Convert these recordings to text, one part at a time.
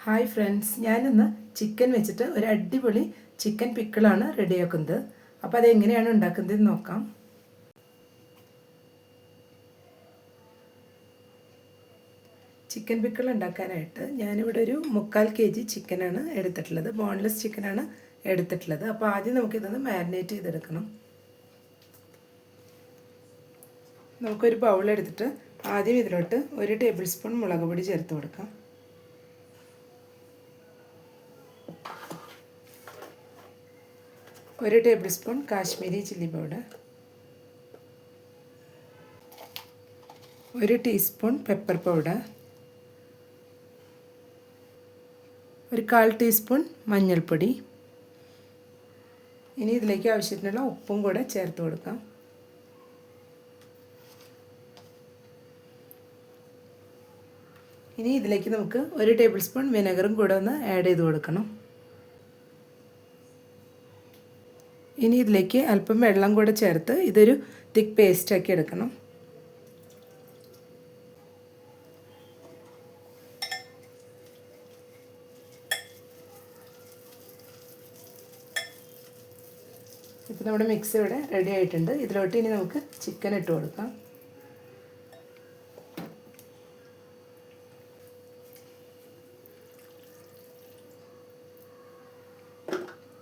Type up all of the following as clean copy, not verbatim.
Hi friends, ഞാനിന്ന് chicken വെച്ചിട്ട് ഒരു അടിപൊളി ചിക്കൻ പിക്കിളാണ് റെഡിയാക്കുന്നത്. അപ്പോൾ അതെങ്ങനെയാണ് ഉണ്ടാക്കുന്നതെന്ന് നോക്കാം. ചിക്കൻ പിക്കിൾ ഉണ്ടാക്കാനായിട്ട് ഞാനിവിടെ ഒരു 3/4 kg ചിക്കനാണ് എടുത്തിട്ടുള്ളത്. ബോൺലെസ് ചിക്കനാണ് എടുത്തിട്ടുള്ളത്. അപ്പോൾ ആദ്യം നമുക്കിതൊന്ന് മാരിനേറ്റ് ചെയ്തെടുക്കണം. നമുക്കൊരു ബൗൾ എടുത്തിട്ട് ആദ്യം ഇതിലോട്ട് 1 ടേബിൾ സ്പൂൺ മുളക് പൊടി ചേർത്ത് കൊടുക്കാം. 1 table spoon Kashmiri chilli powder, 1 teaspoon pepper powder, 1/4 teaspoon മഞ്ഞൾപ്പൊടി. ഇനി ഇതിലേക്ക് ആവശ്യത്തിനുള്ള ഉപ്പും കൂടെ ചേർത്ത് കൊടുക്കാം. ഇനി ഇതിലേക്ക് നമുക്ക് 1 ടേബിൾ സ്പൂൺ വിനെഗറും കൂടെ ഒന്ന് ആഡ് ചെയ്ത് കൊടുക്കണം. ഇനി ഇതിലേക്ക് അല്പം വെള്ളം കൂടെ ചേർത്ത് ഇതൊരു തിക്ക് പേസ്റ്റാക്കി എടുക്കണം. ഇപ്പോൾ നമ്മുടെ മിക്സ് ഇവിടെ റെഡി ആയിട്ടുണ്ട്. ഇതിലോട്ട് ഇനി നമുക്ക് ചിക്കൻ ഇട്ട് കൊടുക്കാം.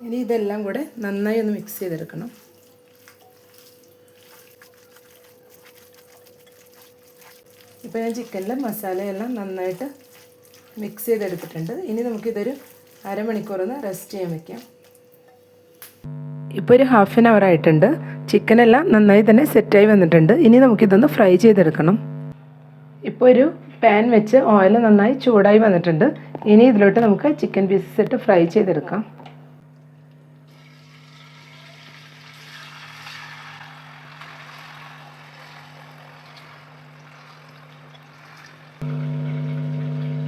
ഇനി ഇതെല്ലാം കൂടെ നന്നായി ഒന്ന് മിക്സ് ചെയ്തെടുക്കണം. ഇപ്പോൾ ഞാൻ ചിക്കനിൽ മസാലയെല്ലാം നന്നായിട്ട് മിക്സ് ചെയ്തെടുത്തിട്ടുണ്ട്. ഇനി നമുക്കിതൊരു അരമണിക്കൂറൊന്ന് റെസ്റ്റ് ചെയ്യാൻ വയ്ക്കാം. ഇപ്പോൾ ഒരു ഹാഫ് ആൻ അവർ ആയിട്ടുണ്ട്. ചിക്കനെല്ലാം നന്നായി തന്നെ സെറ്റായി വന്നിട്ടുണ്ട്. ഇനി നമുക്കിതൊന്ന് ഫ്രൈ ചെയ്തെടുക്കണം. ഇപ്പോൾ ഒരു പാൻ വെച്ച് ഓയിൽ നന്നായി ചൂടായി വന്നിട്ടുണ്ട്. ഇനി ഇതിലോട്ട് നമുക്ക് ചിക്കൻ പീസസ് ഇട്ട് ഫ്രൈ ചെയ്തെടുക്കാം.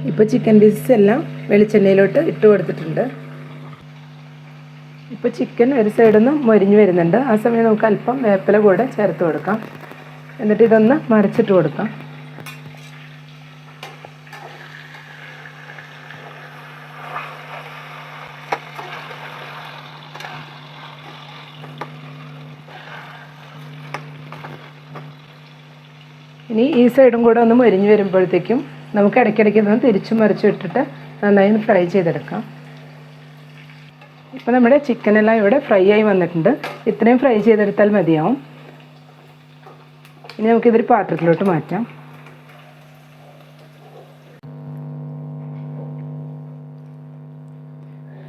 ഇപ്പോൾ ചിക്കൻ പീസസ് എല്ലാം വെളിച്ചെണ്ണയിലോട്ട് ഇട്ട് കൊടുത്തിട്ടുണ്ട്. ഇപ്പോൾ ചിക്കൻ ഒരു സൈഡിൽ നിന്ന് മൊരിഞ്ഞ് വരുന്നുണ്ട്. ആ സമയം നമുക്ക് അല്പം വേപ്പില കൂടെ ചേർത്ത് കൊടുക്കാം. എന്നിട്ട് ഇതൊന്ന് മറിച്ചിട്ട് കൊടുക്കാം. ഇനി ഈ സൈഡും കൂടെ ഒന്ന് മൊരിഞ്ഞ് വരുമ്പോഴത്തേക്കും നമുക്ക് ഇടയ്ക്കിടയ്ക്ക് ഇതൊന്ന് തിരിച്ചും മറിച്ചും ഇട്ടിട്ട് നന്നായി ഒന്ന് ഫ്രൈ ചെയ്തെടുക്കാം. ഇപ്പോൾ നമ്മുടെ ചിക്കനെല്ലാം ഇവിടെ ഫ്രൈ ആയി വന്നിട്ടുണ്ട്. ഇത്രയും ഫ്രൈ ചെയ്തെടുത്താൽ മതിയാവും. ഇനി നമുക്കിതൊരു പാത്രത്തിലോട്ട് മാറ്റാം.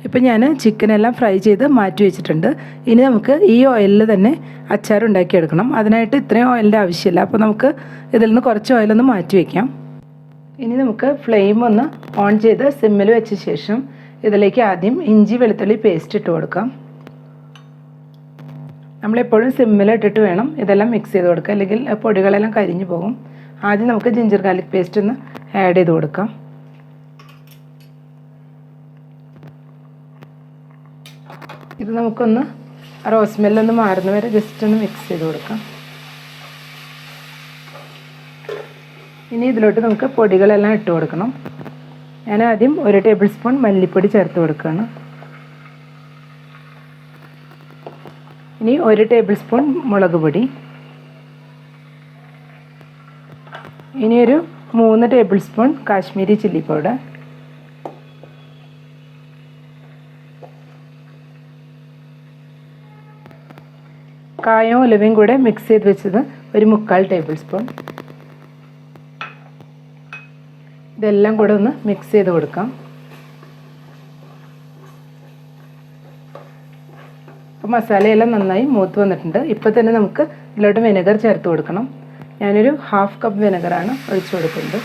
ഇപ്പോൾ ഞാൻ ചിക്കനെല്ലാം ഫ്രൈ ചെയ്ത് മാറ്റി വെച്ചിട്ടുണ്ട്. ഇനി നമുക്ക് ഈ ഓയിലിൽ തന്നെ അച്ചാർ ഉണ്ടാക്കിയെടുക്കണം. അതിനായിട്ട് ഇത്രയും ഓയിലിൻ്റെ ആവശ്യമില്ല. അപ്പോൾ നമുക്ക് ഇതിൽ നിന്ന് കുറച്ച് ഓയിലൊന്ന് മാറ്റി വയ്ക്കാം. ഇനി നമുക്ക് ഫ്ലെയിം ഒന്ന് ഓൺ ചെയ്ത് സിമ്മിൽ വെച്ച ശേഷം ഇതിലേക്ക് ആദ്യം ഇഞ്ചി വെളുത്തുള്ളി പേസ്റ്റ് ഇട്ട് കൊടുക്കാം. നമ്മളെപ്പോഴും സിമ്മിലിട്ടിട്ട് വേണം ഇതെല്ലാം മിക്സ് ചെയ്ത് കൊടുക്കുക, അല്ലെങ്കിൽ പൊടികളെല്ലാം കരിഞ്ഞു പോകും. ആദ്യം നമുക്ക് ജിഞ്ചർ ഗാർലിക് പേസ്റ്റ് ഒന്ന് ആഡ് ചെയ്ത് കൊടുക്കാം. ഇത് നമുക്കൊന്ന് റോസ് സ്മെല്ലൊന്ന് മാറുന്ന വരെ ജസ്റ്റ് ഒന്ന് മിക്സ് ചെയ്ത് കൊടുക്കാം. ഇനി ഇതിലോട്ട് നമുക്ക് പൊടികളെല്ലാം ഇട്ട് കൊടുക്കണം. ഞാൻ ആദ്യം 1 ടേബിൾ സ്പൂൺ മല്ലിപ്പൊടി ചേർത്ത് കൊടുക്കുകയാണ്. ഇനി 1 ടേബിൾ സ്പൂൺ മുളക് പൊടി. ഇനി ഒരു 3 tablespoon Kashmiri chilli powder. കായവും ഉലുവയും കൂടെ മിക്സ് ചെയ്ത് വെച്ചത് ഒരു 3/4 ടേബിൾ സ്പൂൺ. ഇതെല്ലാം കൂടെ ഒന്ന് മിക്സ് ചെയ്ത് കൊടുക്കാം. അപ്പോൾ മസാലയെല്ലാം നന്നായി മൂത്ത് വന്നിട്ടുണ്ട്. ഇപ്പോൾ തന്നെ നമുക്ക് ഇതിലോട്ട് വിനെഗർ ചേർത്ത് കൊടുക്കണം. ഞാനൊരു 1/2 കപ്പ് വിനെഗറാണ് ഒഴിച്ചു കൊടുക്കുന്നത്.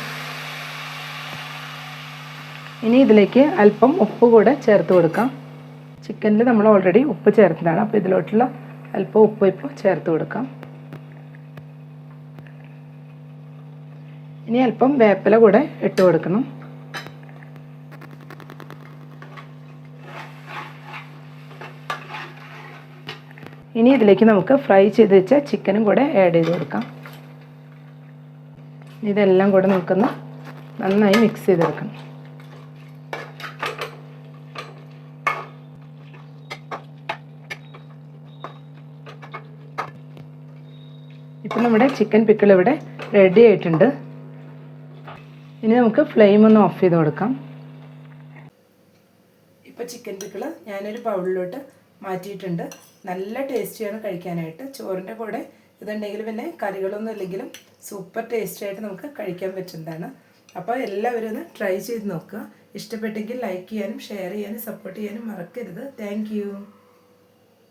ഇനി ഇതിലേക്ക് അല്പം ഉപ്പ് കൂടെ ചേർത്ത് കൊടുക്കാം. ചിക്കനിൽ നമ്മൾ ഓൾറെഡി ഉപ്പ് ചേർത്തതാണ്. അപ്പോൾ ഇതിലോട്ടുള്ള അല്പം ഉപ്പ് ഇപ്പോൾ ചേർത്ത് കൊടുക്കാം. ഇനി അല്പം വേപ്പില കൂടെ ഇട്ട് കൊടുക്കണം. ഇനി ഇതിലേക്ക് നമുക്ക് ഫ്രൈ ചെയ്ത് വെച്ച ചിക്കനും കൂടെ ആഡ് ചെയ്ത് കൊടുക്കാം. ഇതെല്ലാം കൂടെ നമുക്കൊന്ന് നന്നായി മിക്സ് ചെയ്തെടുക്കണം. ഇപ്പം നമ്മുടെ ചിക്കൻ പിക്കിൾ ഇവിടെ റെഡി ആയിട്ടുണ്ട്. ഇനി നമുക്ക് ഫ്ലെയിം ഒന്ന് ഓഫ് ചെയ്ത് കൊടുക്കാം. ഇപ്പോൾ ചിക്കൻ പിക്കിൾ ഞാനൊരു ബൗളിലോട്ട് മാറ്റിയിട്ടുണ്ട്. നല്ല ടേസ്റ്റിയാണ് കഴിക്കാനായിട്ട്. ചോറിൻ്റെ കൂടെ ഇതുണ്ടെങ്കിൽ പിന്നെ കറികളൊന്നും ഇല്ലെങ്കിലും സൂപ്പർ ടേസ്റ്റിയായിട്ട് നമുക്ക് കഴിക്കാൻ പറ്റുന്നതാണ്. അപ്പോൾ എല്ലാവരും ഒന്ന് ട്രൈ ചെയ്ത് നോക്കുക. ഇഷ്ടപ്പെട്ടെങ്കിൽ ലൈക്ക് ചെയ്യാനും ഷെയർ ചെയ്യാനും സപ്പോർട്ട് ചെയ്യാനും മറക്കരുത്. താങ്ക്